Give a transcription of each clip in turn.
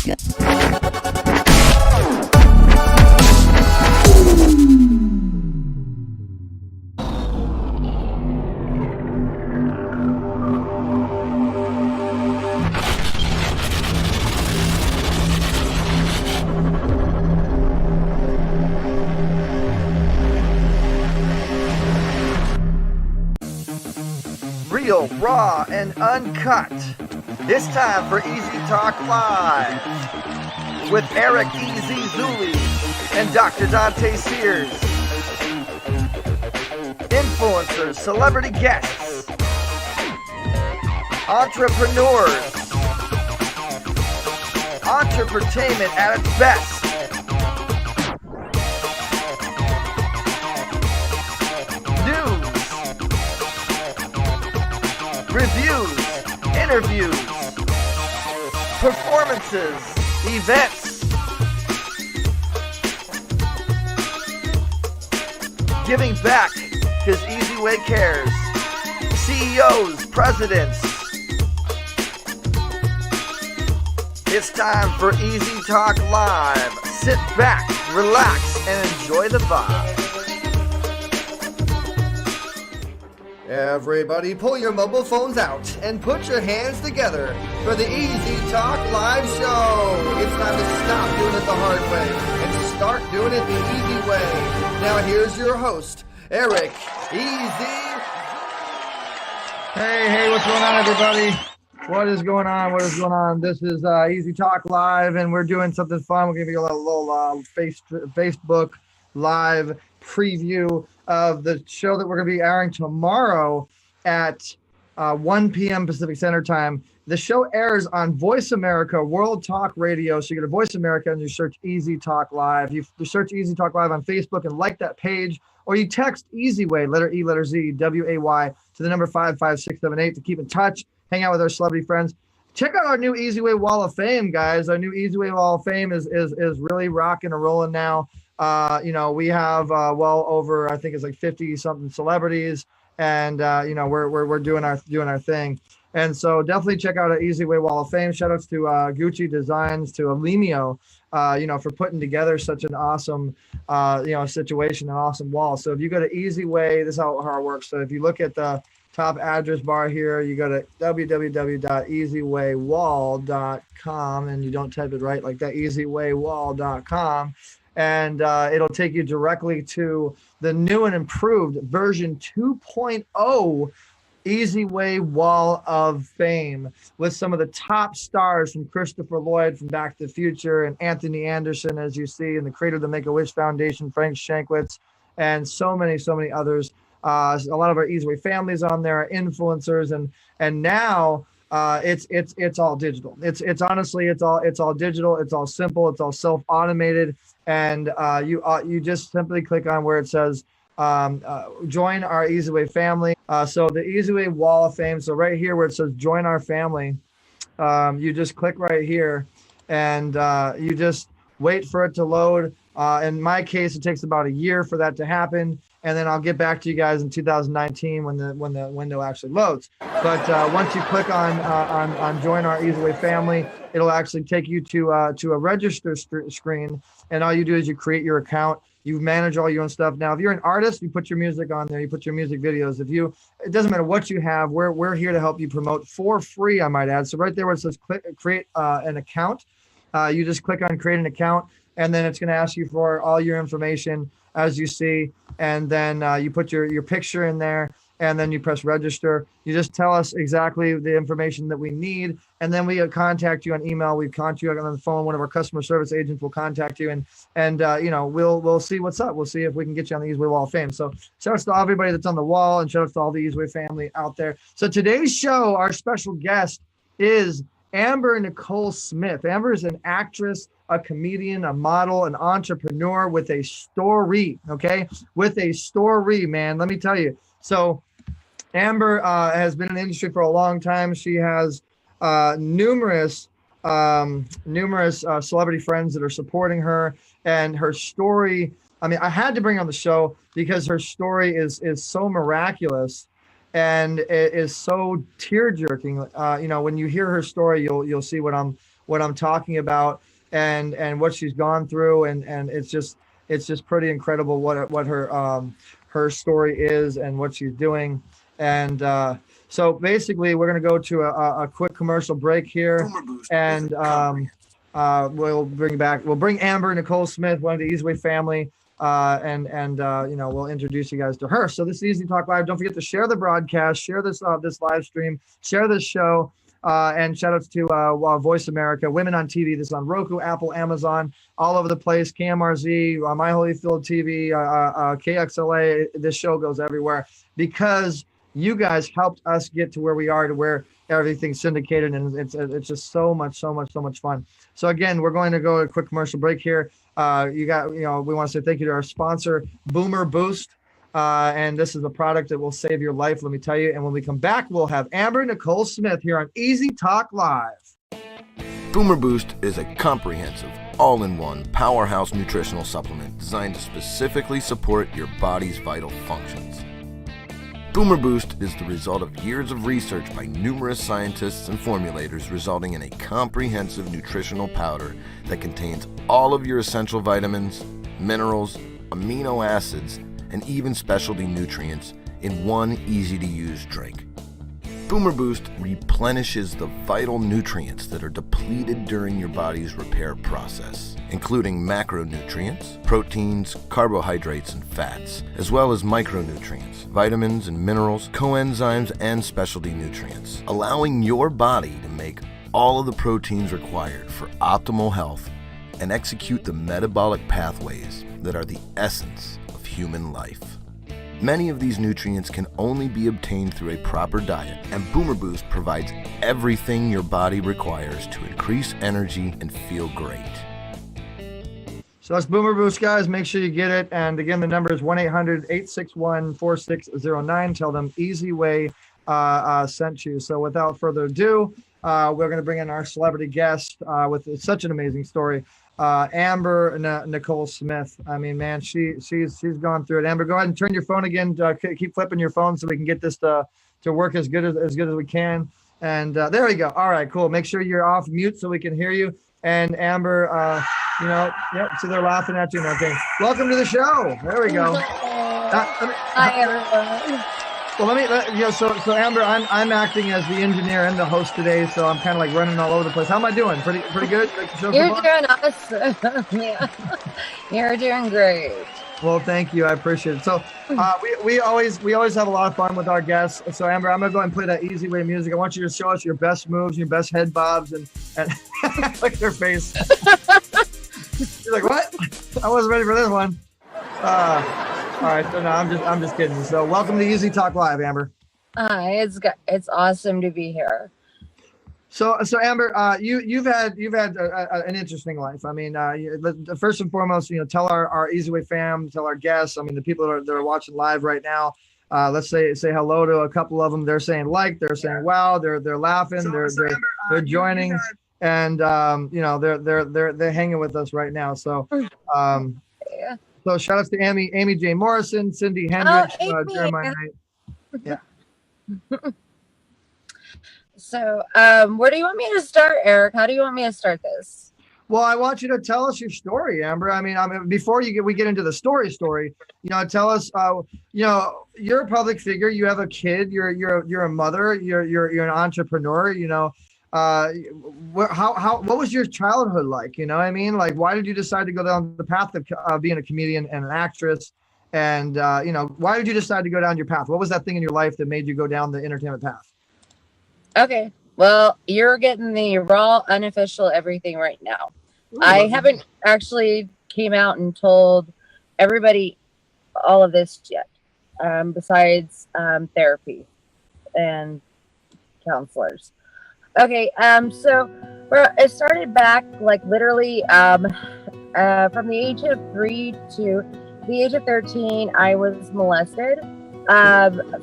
Real, raw, and uncut. It's time for Easy Talk Live with Eric Zuley and Dr. Dante Sears. Influencers, celebrity guests, entrepreneurs, entertainment at its best. Reviews, interviews, performances, events, giving back because Easy Way cares, CEOs, presidents. It's time for Easy Talk Live. Sit back, relax, and enjoy the vibe. Everybody pull your mobile phones out and put your hands together for the Easy Talk Live Show. It's time to stop doing it the hard way and start doing it the easy way. Now here's your host, Eric Easy. Hey, what's going on, everybody? What is going on? This is Easy Talk Live, and we're doing something fun. We're going to give you a little Facebook Live preview of the show that we're going to be airing tomorrow at 1 p.m. Pacific Standard Time. The show airs on Voice America World Talk Radio. So you go to Voice America and you search Easy Talk Live. You search Easy Talk Live on Facebook and like that page, or you text Easy Way, letter E, letter Z, WAY, to the number 55678 to keep in touch, hang out with our celebrity friends. Check out our new Easy Way Wall of Fame, guys. Our new Easy Way Wall of Fame is really rocking and rolling now. We have well over, I think it's like 50 something celebrities, and we're doing our thing. And so definitely check out our Easy Way Wall of Fame. Shout outs to Gucci Designs, to Alimio, for putting together such an awesome situation, an awesome wall. So if you go to Easy Way, this is how it works. So if you look at the top address bar here, you go to www.easywaywall.com, and you don't type it right like that, easywaywall.com. And it'll take you directly to the new and improved version 2.0 Easy Way Wall of Fame with some of the top stars from Christopher Lloyd from Back to the Future and Anthony Anderson, as you see, and the creator of the Make-A-Wish Foundation, Frank Shankwitz, and so many others. A lot of our Easy Way families on there, influencers, and now it's all digital. It's honestly all digital. It's all simple. It's all self-automated. And you just simply click on where it says join our Easy Way family. So the Easy Way Wall of Fame. So right here where it says join our family, you just click right here, and you just wait for it to load. In my case, it takes about a year for that to happen, and then I'll get back to you guys in 2019 when the window actually loads. But once you click on join our Easy Way family, it'll actually take you to a register screen, and all you do is you create your account. You manage all your own stuff. Now, if you're an artist, you put your music on there. You put your music videos. It doesn't matter what you have. We're here to help you promote for free, I might add. So right there where it says create an account, you just click on create an account, and then it's going to ask you for all your information, as you see, and then you put your picture in there, and then you press register. You just tell us exactly the information that we need, and then we contact you on email. We contact you on the phone. One of our customer service agents will contact you, and we'll see what's up. We'll see if we can get you on the Easy Way Wall of Fame. So shout outs to everybody that's on the wall, and shout outs to all the Easy Way family out there. So today's show, our special guest is Amber Nicole Smith. Amber is an actress, a comedian, a model, an entrepreneur with a story, okay? With a story, man, let me tell you. So Amber has been in the industry for a long time. She has numerous celebrity friends that are supporting her, and her story, I mean, I had to bring her on the show because her story is so miraculous, and it is so tear-jerking. When you hear her story, you'll see what I'm what I'm talking about and what she's gone through, and it's just pretty incredible what her story is and what she's doing. And so basically, we're going to go to a quick commercial break here, and we'll bring Amber Nicole Smith, one of the Easy Way family, and we'll introduce you guys to her. So this is Easy Talk Live. Don't forget to share the broadcast, share this live stream, share this show. And shout outs to Voice America, Women on TV. This is on Roku, Apple, Amazon, all over the place. KMRZ, My Holyfield TV, KXLA. This show goes everywhere because you guys helped us get to where we are, to where everything's syndicated, and it's just so much fun. So again, we're going to go a quick commercial break here. We want to say thank you to our sponsor, Boomer Boost. And this is a product that will save your life, let me tell you. And when we come back, we'll have Amber Nicole Smith here on Easy Talk Live. Boomer Boost is a comprehensive, all-in-one powerhouse nutritional supplement designed to specifically support your body's vital functions. Boomer Boost is the result of years of research by numerous scientists and formulators, resulting in a comprehensive nutritional powder that contains all of your essential vitamins, minerals, amino acids, and even specialty nutrients in one easy-to-use drink. Boomer Boost replenishes the vital nutrients that are depleted during your body's repair process, including macronutrients, proteins, carbohydrates, and fats, as well as micronutrients, vitamins and minerals, coenzymes, and specialty nutrients, allowing your body to make all of the proteins required for optimal health and execute the metabolic pathways that are the essence of human life. Many of these nutrients can only be obtained through a proper diet, and Boomer Boost provides everything your body requires to increase energy and feel great. So that's Boomer Boost, guys. Make sure you get it. And again, the number is 1-800-861-4609. Tell them Easy Way sent you. So without further ado, we're going to bring in our celebrity guest with such an amazing story. Amber Nicole Smith. I mean, man, she's gone through it. Amber, go ahead and turn your phone again. Keep flipping your phone so we can get this to work as good as we can. And there we go. All right, cool. Make sure you're off mute so we can hear you. And Amber, so they're laughing at you and everything. Welcome to the show. There we go. Hi, everyone. Well, so Amber, I'm acting as the engineer and the host today, so I'm kind of like running all over the place. How am I doing? Pretty good. You're doing awesome. Yeah, you're doing great. Well, thank you. I appreciate it. So we always have a lot of fun with our guests. So Amber, I'm gonna go ahead and play that Easy Way music. I want you to show us your best moves, your best head bobs, and look at her face. She's like, what? I wasn't ready for this one. All right, so no, I'm just kidding. So welcome to Easy Talk Live, Amber. Hi, it's awesome to be here. So Amber, you've had an interesting life. I mean, first and foremost, tell our Easy Way fam, tell our guests. I mean, the people that are watching live right now. Let's say hello to a couple of them. They're saying they're saying wow, they're laughing, they're joining, and they're hanging with us right now. So Yeah. So shout outs to Amy J. Morrison, Cindy Hendricks, Jeremiah Knight. Yeah. So, where do you want me to start, Eric? How do you want me to start this? Well, I want you to tell us your story, Amber. I mean, before we get into the story, tell us, you're a public figure. You have a kid. You're a mother. You're an entrepreneur. What was your childhood like? I mean, like, why did you decide to go down the path of being a comedian and an actress? And why did you decide to go down your path? What was that thing in your life that made you go down the entertainment path? Okay, well, you're getting the raw, unofficial everything right now. Ooh, I haven't actually came out and told everybody all of this yet, besides therapy and counselors. Okay, so it started back like literally from the age of 3 to the age of 13. I was molested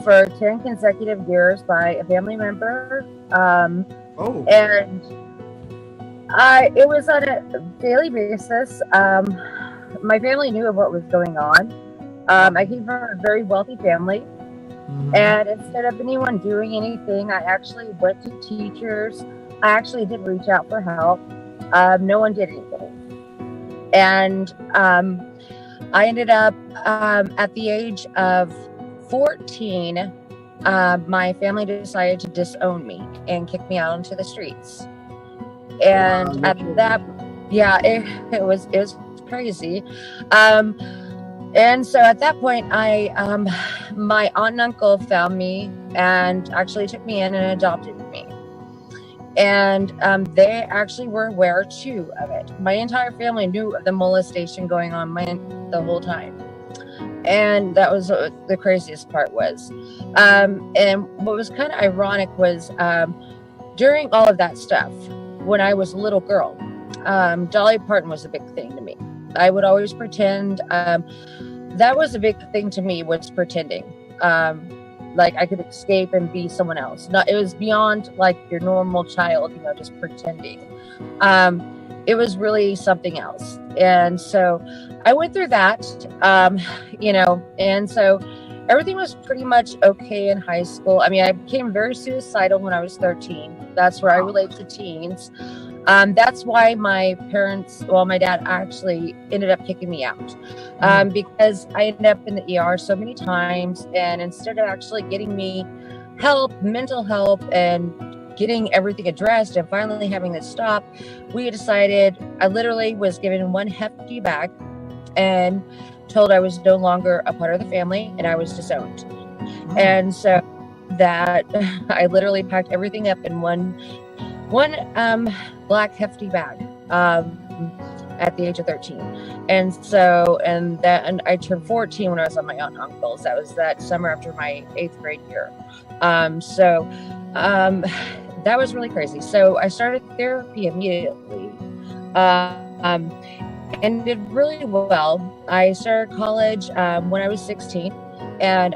for 10 consecutive years by a family member. And it was on a daily basis. My family knew of what was going on. I came from a very wealthy family. Mm-hmm. And instead of anyone doing anything, I actually went to teachers I actually did reach out for help. No one did anything. And I ended up at the age of 14, my family decided to disown me and kick me out onto the streets. And Wow, at that, yeah, it was crazy. And so at that point, my aunt and uncle found me and actually took me in and adopted me. And they actually were aware too of it. My entire family knew of the molestation going on the whole time. And that was the craziest part was. And what was kind of ironic was during all of that stuff, when I was a little girl, Dolly Parton was a big thing to me. I would always pretend. That was a big thing to me, was pretending. Like I could escape and be someone else. It was beyond like your normal child, just pretending. It was really something else. And so I went through that, and so everything was pretty much okay in high school. I mean, I became very suicidal when I was 13. That's where I relate to teens. That's why my dad actually ended up kicking me out, because I ended up in the ER so many times, and instead of actually getting me help, mental help, and getting everything addressed and finally having this stop, we decided, I literally was given one hefty bag and told I was no longer a part of the family and I was disowned. And so that I literally packed everything up in one black hefty bag at the age of 13. And I turned 14 when I was on my aunt and uncle's. That was that summer after my 8th grade year. That was really crazy. So I started therapy immediately and did really well. I started college when I was 16 and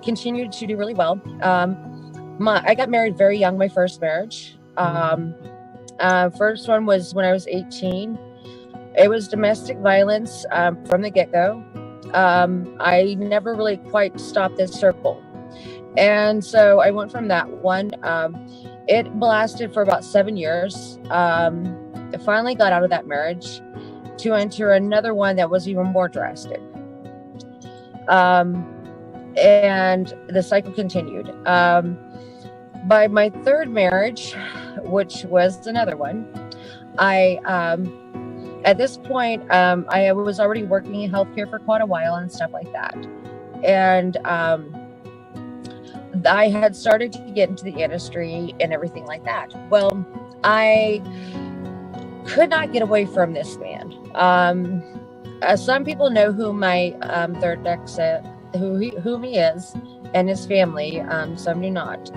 continued to do really well. I got married very young, my first marriage. First one was when I was 18. It was domestic violence from the get-go. I never really quite stopped this circle. And so I went from that one. It lasted for about 7 years. I finally got out of that marriage to enter another one that was even more drastic. And the cycle continued. By my third marriage, which was another one, at this point, I was already working in healthcare for quite a while and stuff like that. And I had started to get into the industry and everything like that. Well, I could not get away from this man. Some people know who my third ex, whom he is, and his family. Some do not.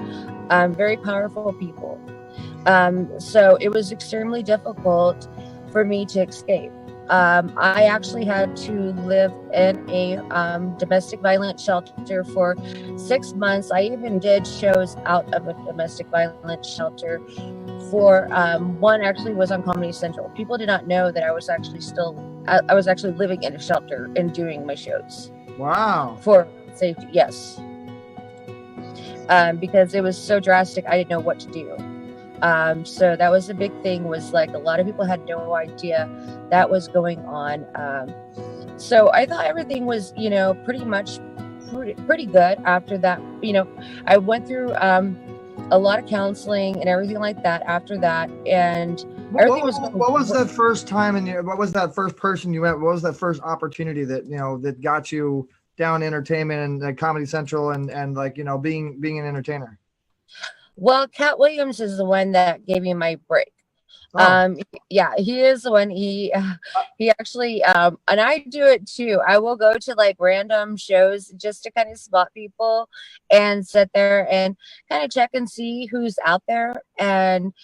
Very powerful people. So it was extremely difficult for me to escape. I actually had to live in a domestic violence shelter for 6 months. I even did shows out of a domestic violence shelter for one actually was on Comedy Central. People did not know that I was actually living in a shelter and doing my shows. Wow. For safety, yes. Because it was so drastic, I didn't know what to do. So that was a big thing, was like a lot of people had no idea that was going on. So I thought everything was, pretty much pretty good after that. I went through a lot of counseling and everything like that after that. And everything what was that first time what was that first person you met? What was that first opportunity that, that got you down entertainment and Comedy Central and like, being an entertainer? Well, Cat Williams is the one that gave me my break. Oh. Yeah, he is the one. He actually, and I do it too. I will go to like random shows just to kind of spot people and sit there and kind of check and see who's out there and,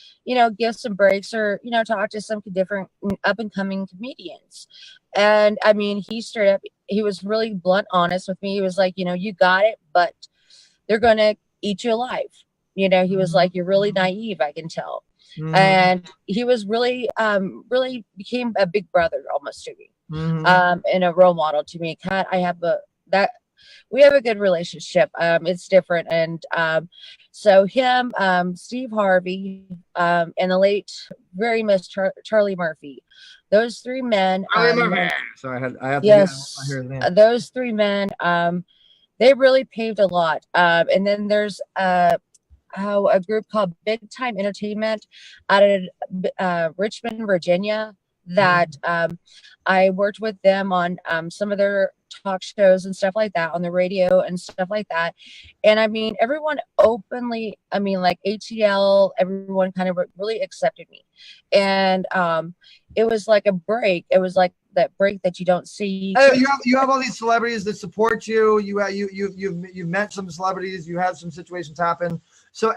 give some breaks or, talk to some different up and coming comedians. And I mean, he was really blunt, honest with me. He was like, you got it, but they're going to eat you alive. He was like, you're really naive, I can tell. Mm-hmm. And he was really, really became a big brother almost to me, and a role model to me. Kat, I have we have a good relationship. It's different. And so him, Steve Harvey, and the late, very missed Charlie Murphy. Those three men. Sorry, I have to yes, hear the name. those three men. They really paved a lot. And then there's a group called Big Time Entertainment out of Richmond, Virginia, that I worked with them on some of their talk shows and stuff like that, on the radio and stuff like that. And I mean, everyone openly, I mean, like ATL, everyone kind of really accepted me. And it was like a break. It was like that break that you don't see. So you have all these celebrities that support you. You've met some celebrities. You had some situations happen. So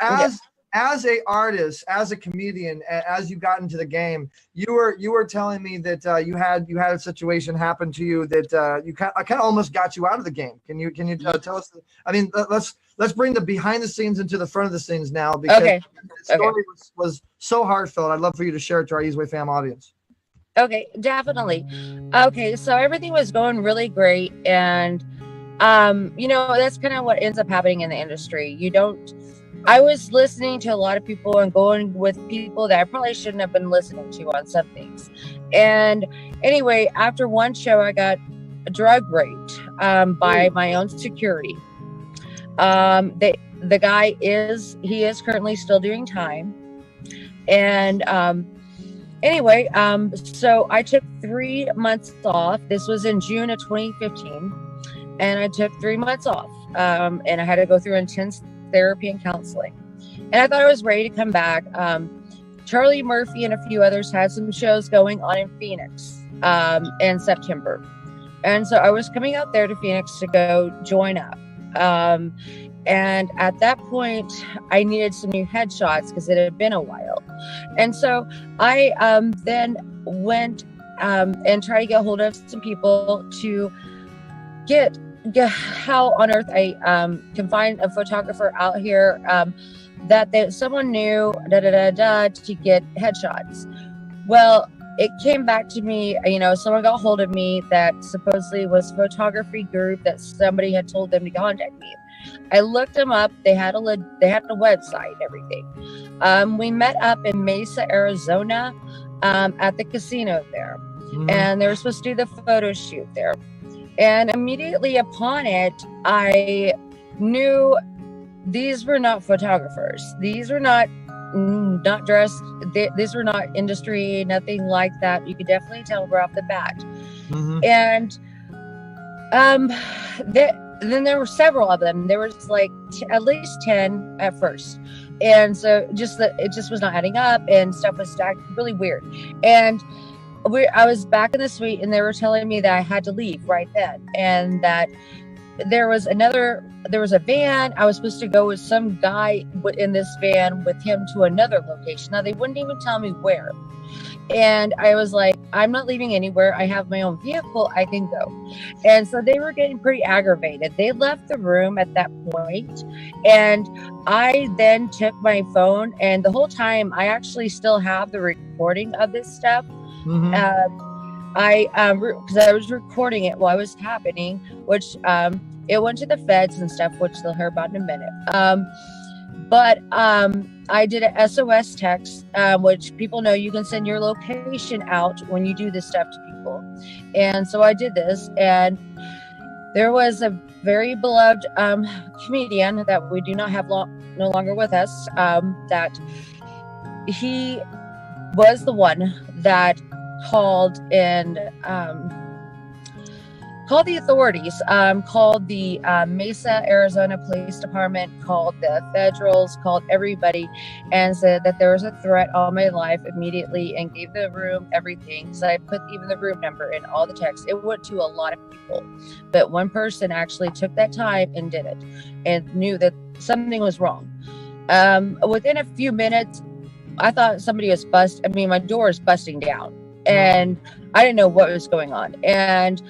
as a artist, as a comedian, as you got into the game, you were telling me that you had a situation happen to you that you kind of almost got you out of the game. Can you tell us? I mean, let's bring the behind the scenes into the front of the scenes now, because the story was so heartfelt. I'd love for you to share it to our Easyway fam audience. Okay, definitely. Okay, so everything was going really great, and you know, that's kind of what ends up happening in the industry. I was listening to a lot of people and going with people that I probably shouldn't have been listening to on some things. And anyway, after one show, I got drug raped by my own security. The guy is currently still doing time. And anyway, so I took 3 months off. This was in June of 2015. And I took 3 months off. And I had to go through intense therapy and counseling. And I thought I was ready to come back. Charlie Murphy and a few others had some shows going on in Phoenix in September. And so I was coming out there to Phoenix to go join up. And at that point, I needed some new headshots because it had been a while. And so I then went and tried to get a hold of some people to get how on earth I can find a photographer out here that someone knew to get headshots. Well, it came back to me, you know, someone got hold of me that supposedly was a photography group that somebody had told them to contact me. I looked them up. They had a website and everything. We met up in Mesa, Arizona, at the casino there, and they were supposed to do the photo shoot there. And immediately upon it, I knew these were not photographers. These were not dressed. These were not industry, nothing like that. You could definitely tell right off the bat. And then there were several of them. There was like at least 10 at first. And so it just was not adding up, and stuff was really weird. And I was back in the suite, and they were telling me that I had to leave right then, and that there was a van. I was supposed to go with some guy in this van with him to another location. Now, they wouldn't even tell me where. And I was like, I'm not leaving anywhere. I have my own vehicle. I can go. And so they were getting pretty aggravated. They left the room at that point, and I then took my phone, and the whole time I actually still have the recording of this stuff. Because I was recording it while it was happening, which it went to the feds and stuff, which they'll hear about in a minute. But I did a SOS text, which people know you can send your location out when you do this stuff to people. And so I did this, and there was a very beloved comedian that we do not have no longer with us, that he was the one that called and called the authorities, called the Mesa, Arizona Police Department, called the federals, called everybody, and said that there was a threat on my life immediately, and gave the room everything. So I put even the room number in all the texts. It went to a lot of people, but one person actually took that time and did it, and knew that something was wrong. Within a few minutes, I thought somebody was my door is busting down. And I didn't know what was going on. And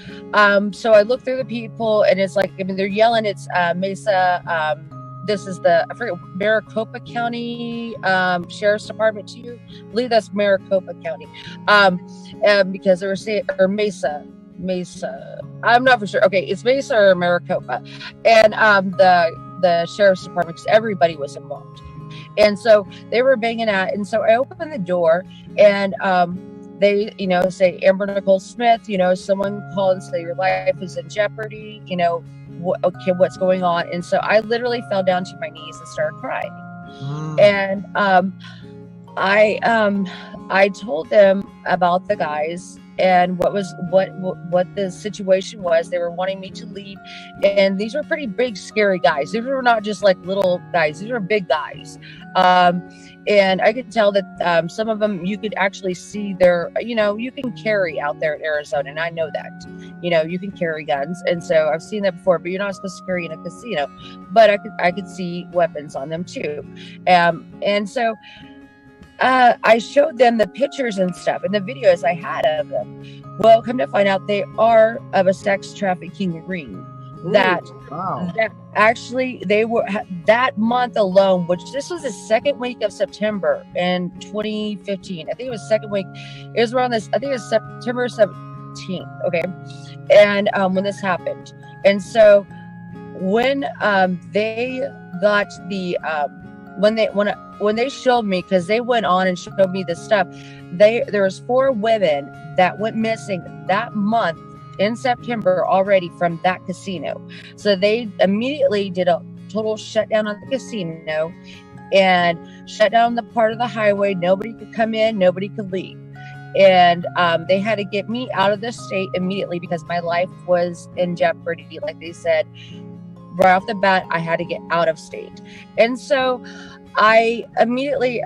so I looked through the people, and it's like, they're yelling, it's Mesa. This is I forget, Maricopa County Sheriff's Department too. I believe that's Maricopa County. Because they were saying, or Mesa Mesa. I'm not for sure. Okay, it's Mesa or Maricopa, and the sheriff's department, because everybody was involved, and so they were banging at, and so I opened the door, and they, say, Amber Nicole Smith, someone called and say your life is in jeopardy, okay, what's going on? And so I literally fell down to my knees and started crying. And I told them about the guys and what the situation was. They were wanting me to leave, and these were pretty big, scary guys. These were not just like little guys. These were big guys. And I could tell that some of them, you could actually see their, you can carry out there in Arizona, and I know that, you can carry guns, and so I've seen that before. But you're not supposed to carry in a casino. But I could see weapons on them too, and so. I showed them the pictures and stuff and the videos I had of them. Well, come to find out, they are of a sex trafficking ring. That actually they were that month alone, which this was the second week of September in 2015. I think it was second week. It was around this. I think it was September 17th. Okay, and when this happened, and so when they got the when they showed me, because they went on and showed me this stuff, there was 4 women that went missing that month in September already from that casino. So they immediately did a total shutdown on the casino and shut down the part of the highway. Nobody could come in, nobody could leave. And they had to get me out of the state immediately because my life was in jeopardy. Like they said, right off the bat, I had to get out of state. And so I immediately,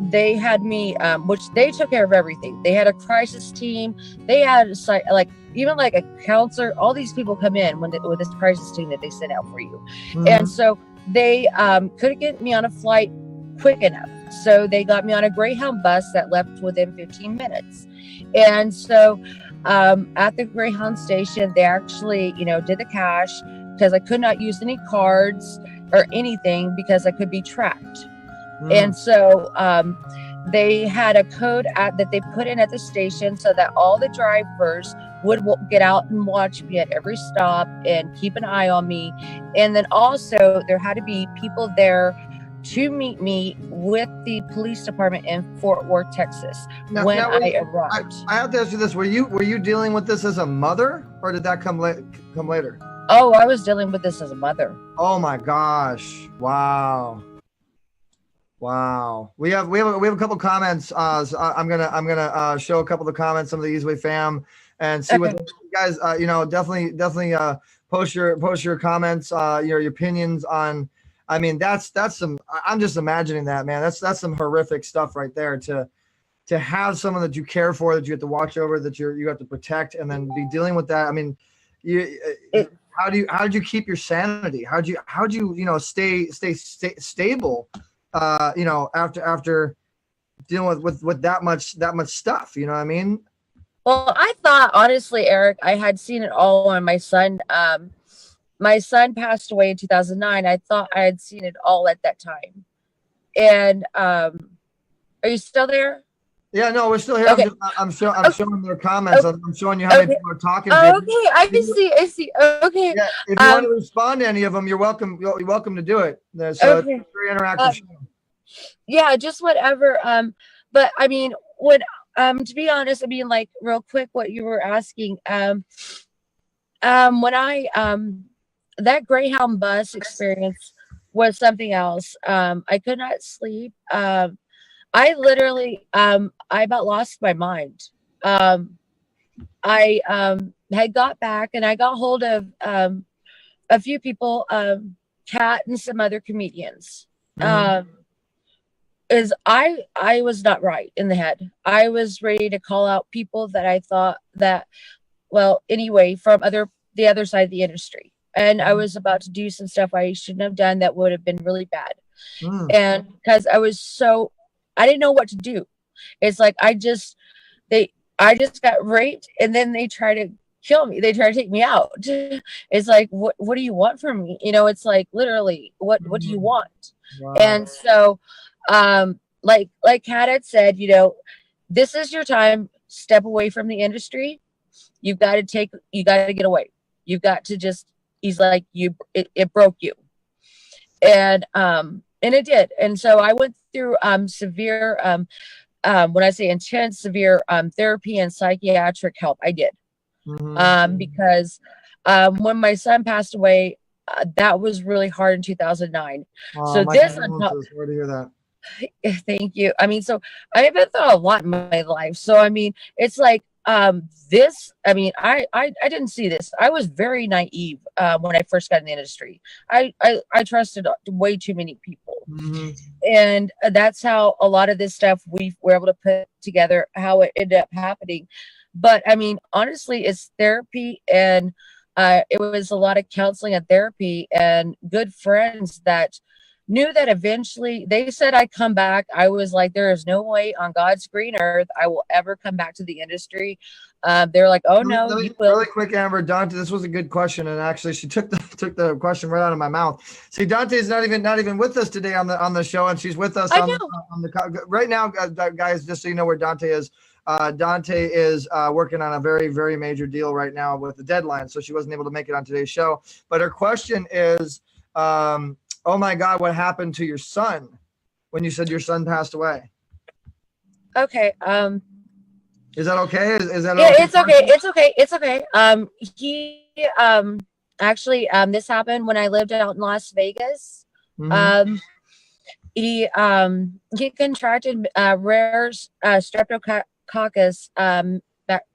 they had me, which they took care of everything. They had a crisis team. They had even like a counselor. All these people come in with this crisis team that they sent out for you. And so they couldn't get me on a flight quick enough. So they got me on a Greyhound bus that left within 15 minutes. And so at the Greyhound station, they actually, did the cash, because I could not use any cards or anything because I could be tracked. And so they had a code that they put in at the station so that all the drivers would get out and watch me at every stop and keep an eye on me. And then also there had to be people there to meet me with the police department in Fort Worth, Texas, when I arrived. I have to ask you this: Were you dealing with this as a mother, or did that come later? Oh, I was dealing with this as a mother. Oh my gosh! Wow. We have a couple comments. So I'm gonna show a couple of the comments, some of the Easyway fam, and see what you guys. Definitely post your comments, your opinions on. I mean, that's some. I'm just imagining that, man. That's some horrific stuff right there. To have someone that you care for, that you have to watch over, that you have to protect, and then be dealing with that. I mean, how did you keep your sanity? How'd you stay stable? After dealing with that much stuff, you know what I mean? Well, I thought, honestly, Eric, I had seen it all on my son. My son passed away in 2009. I thought I had seen it all at that time. And are you still there? Yeah, no, we're still here. Okay. I'm showing their comments. Okay. I'm showing you how many people are talking. Okay, I see. Okay. Yeah, if you want to respond to any of them, you're welcome. You're welcome to do it. So it's a very interactive show. Yeah, just whatever. But I mean, to be honest, I mean, like, real quick, what you were asking, when I that Greyhound bus experience was something else. I could not sleep. I literally, I about lost my mind. I had got back and I got hold of a few people, Kat and some other comedians. Is I was not right in the head. I was ready to call out people that I thought that, well, anyway, from the other side of the industry. And I was about to do some stuff I shouldn't have done that would have been really bad. And because I didn't know what to do. It's like I just got raped and then they try to kill me. They try to take me out. It's like, what do you want from me? It's like, literally, what do you want? Wow. And so like Kat had said, this is your time. Step away from the industry. you got to get away. You've got to just, he's like, it broke you. And it did. And so I went through severe, when I say intense, severe therapy and psychiatric help. I did. Because when my son passed away, that was really hard in 2009. So this, sorry to hear that. Thank you. I mean, so I've been through a lot in my life. So, I mean, it's like, this, I mean, I didn't see this. I was very naive, when I first got in the industry. I trusted way too many people. And that's how a lot of this stuff we were able to put together, how it ended up happening. But I mean, honestly, it's therapy, and it was a lot of counseling and therapy and good friends that knew that eventually. They said I'd come back. I was like, there is no way on God's green earth I will ever come back to the industry. They're like, oh no, you will. Really quick, Amber, Dante, this was a good question, and actually she took the question right out of my mouth. See, Dante's not even with us today on the show, and she's with us on the right now, guys. Just so you know where Dante is. Dante is working on a very, very major deal right now with the deadline, so she wasn't able to make it on today's show. But her question is, oh my God, what happened to your son when you said your son passed away? Okay. Is that okay? Is that yeah, okay? It's okay. It's okay. It's okay. He actually this happened when I lived out in Las Vegas. He contracted rare streptococcus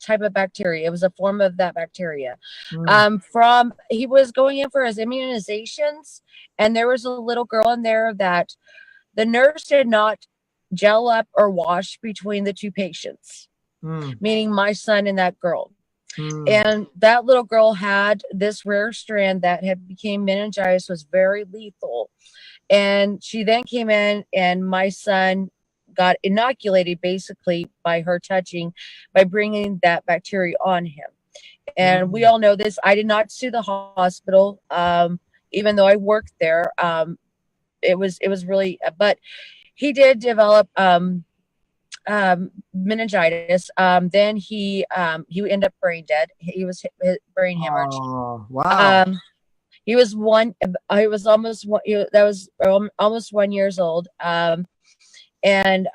type of bacteria. It was a form of that bacteria. He was going in for his immunizations, and there was a little girl in there that the nurse did not gel up or wash between the two patients, meaning my son and that girl. And that little girl had this rare strand that had became meningitis, was very lethal. And she then came in, and my son got inoculated basically by her touching, by bringing that bacteria on him. And we all know this. I did not sue the hospital, even though I worked there. It was really, but he did develop meningitis. Then he ended up brain dead. He was brain hemorrhage. Oh, wow. He was almost 1 year old. And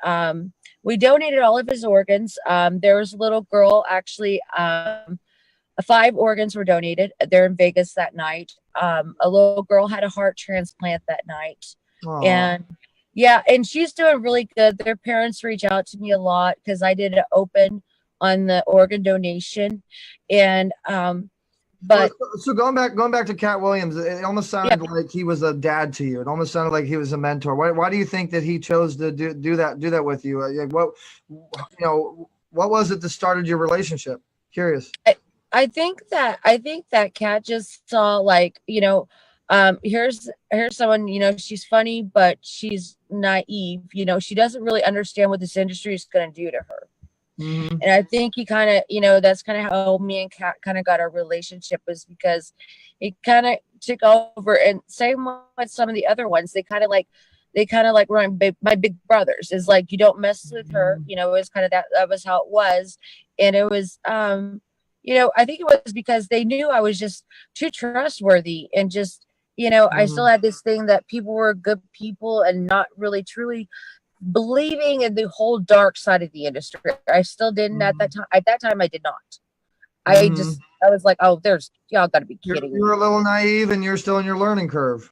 we donated all of his organs. There was a little girl, actually, 5 organs were donated. They're in Vegas that night. A little girl had a heart transplant that night. Aww. And yeah, and she's doing really good. Their parents reach out to me a lot because I did an open on the organ donation. And but so going back to Cat Williams, it almost sounded like he was a dad to you. It almost sounded like he was a mentor. Why do you think that he chose to do that with you? Like what was it that started your relationship? Curious. I think that Cat just saw, like, here's someone, she's funny, but she's naive. She doesn't really understand what this industry is going to do to her. And I think he kind of, that's kind of how me and Kat kind of got our relationship, was because he kind of took over. And same with some of the other ones, they kind of like run my big brothers. Is like, you don't mess with her. It was kind of that was how it was. And it was, I think it was because they knew I was just too trustworthy, and just, I still had this thing that people were good people and not really truly believing in the whole dark side of the industry. I still didn't at that time. At that time, I did not. I was like, oh, y'all got to be kidding me. You're a little naive, and you're still in your learning curve.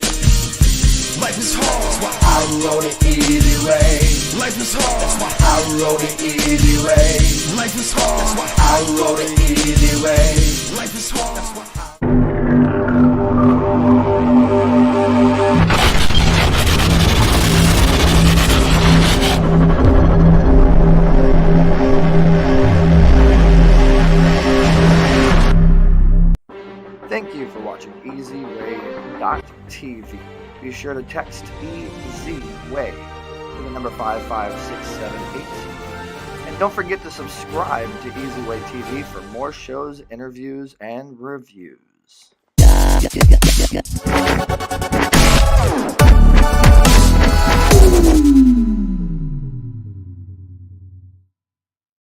Life is hard, that's why I wrote it easy way. Life is hard, that's why I wrote it easy way. Life is hard, that's why I wrote it easy way. Life is hard, that's why Thank you for watching EasyWay.tv. Be sure to text EasyWay to the number 55678. And don't forget to subscribe to EasyWay TV for more shows, interviews, and reviews.